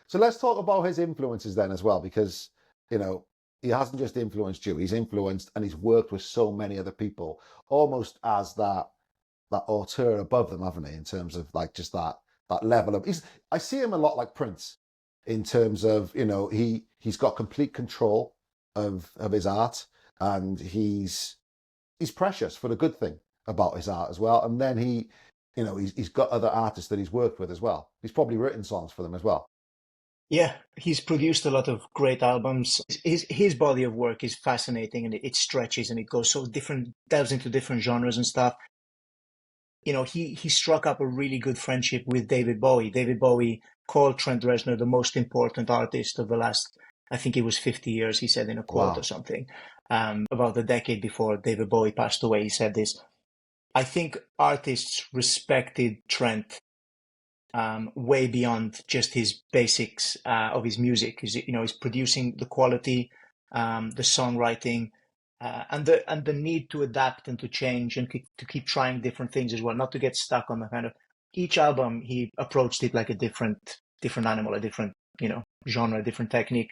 So let's talk about his influences then as well, because you know he hasn't just influenced you; he's influenced and he's worked with so many other people, almost as that auteur above them, haven't he? In terms of like just that level of I see him a lot like Prince in terms of he's got complete control of his art, and he's precious for the good thing about his art as well. And then he's got other artists that he's worked with as well. He's probably written songs for them as well. Yeah, he's produced a lot of great albums. His body of work is fascinating, and it stretches and it goes so different, delves into different genres and stuff. He struck up a really good friendship with David Bowie. David Bowie called Trent Reznor the most important artist of the last, I think it was 50 years, he said in a quote or Wow. something. About a decade before David Bowie passed away, he said this. I think artists respected Trent way beyond just his basics of his music. He's producing the quality, the songwriting, and the need to adapt and to change and to keep trying different things as well, not to get stuck on the kind of each album. He approached it like a different animal, a different genre, different technique,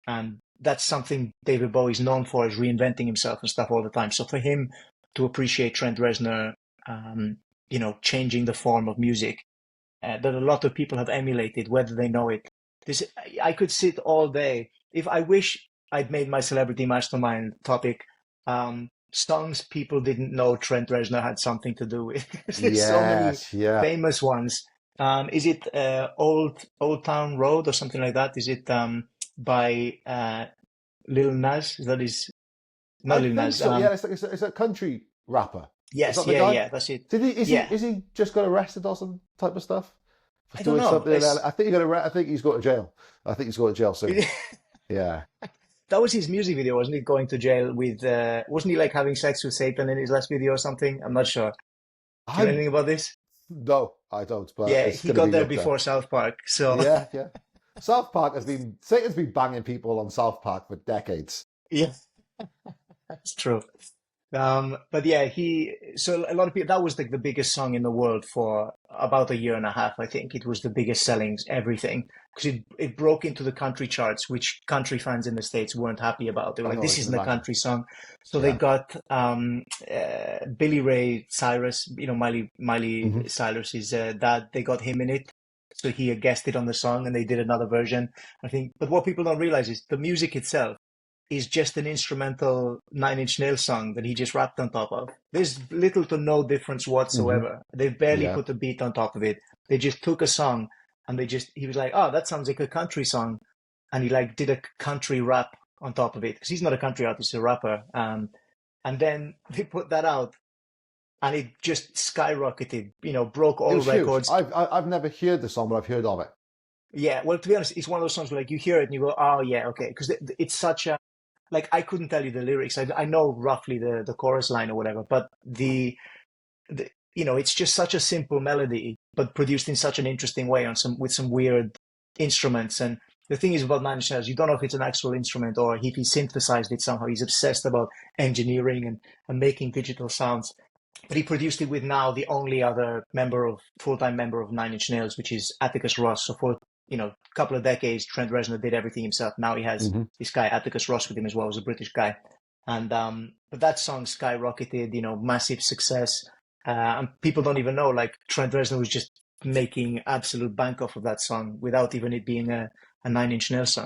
and that's something David Bowie's known for, is reinventing himself and stuff all the time. So for him to appreciate Trent Reznor, changing the form of music that a lot of people have emulated, whether they know it. I could sit all day. If I wish I'd made my Celebrity Mastermind topic songs people didn't know Trent Reznor had something to do with. There's so many Yes, yeah. famous ones. Is it Old Town Road or something like that? Is it by Lil Nas? Is that his? I Not Lil think Nas. so. Yeah, it's a country rapper. Is Yes, that the yeah, guy? yeah, that's it. Did he? Is he? Yeah, Is he just got arrested or some type of stuff for I don't doing know. something? I think he got arrested. I think he's going to jail. I think he's going to jail soon. Yeah. That was his music video, wasn't it? Going to jail with, wasn't he like having sex with Satan in his last video or something? I'm not sure. Do you know I anything about this? No, I don't. But Yeah, it's he going to got be there looked at. before South Park. So, Yeah, yeah. South Park has been Satan's been banging people on South Park for decades. yeah, that's true. But yeah, so a lot of people, that was like the biggest song in the world for about a year and a half. I think it was the biggest selling everything because it broke into the country charts, which country fans in the States weren't happy about. They were I like, know, this I can isn't a imagine. country song. So they Yeah. got Billy Ray Cyrus, Miley Hmm. Cyrus's dad. They got him in it. So he guested on the song and they did another version, I think. But what people don't realize is the music itself is just an instrumental Nine Inch Nails song that he just rapped on top of. There's little to no difference Hmm. whatsoever. They barely Yeah. put a beat on top of it. They just took a song and he was like, oh, that sounds like a country song. And he like did a country rap on top of it because he's not a country artist, he's a rapper. And then they put that out and it just skyrocketed, broke It all was huge. records. I've never heard the song, but I've heard of it. Yeah, well, to be honest, it's one of those songs where like you hear it and you go, oh yeah, okay, because it's such a like I couldn't tell you the lyrics. I know roughly the chorus line or whatever, but it's just such a simple melody, but produced in such an interesting way with some weird instruments. And the thing is about Nine Inch Nails, you don't know if it's an actual instrument or if he synthesized it somehow. He's obsessed about engineering and making digital sounds. But he produced it with now the only other full-time member of Nine Inch Nails, which is Atticus Ross. So for a couple of decades, Trent Reznor did everything himself. Now he has Hmm. this guy Atticus Ross with him as well, who's a British guy. And but that song skyrocketed, massive success. And people don't even know, like Trent Reznor was just making absolute bank off of that song without even it being a Nine Inch Nails song.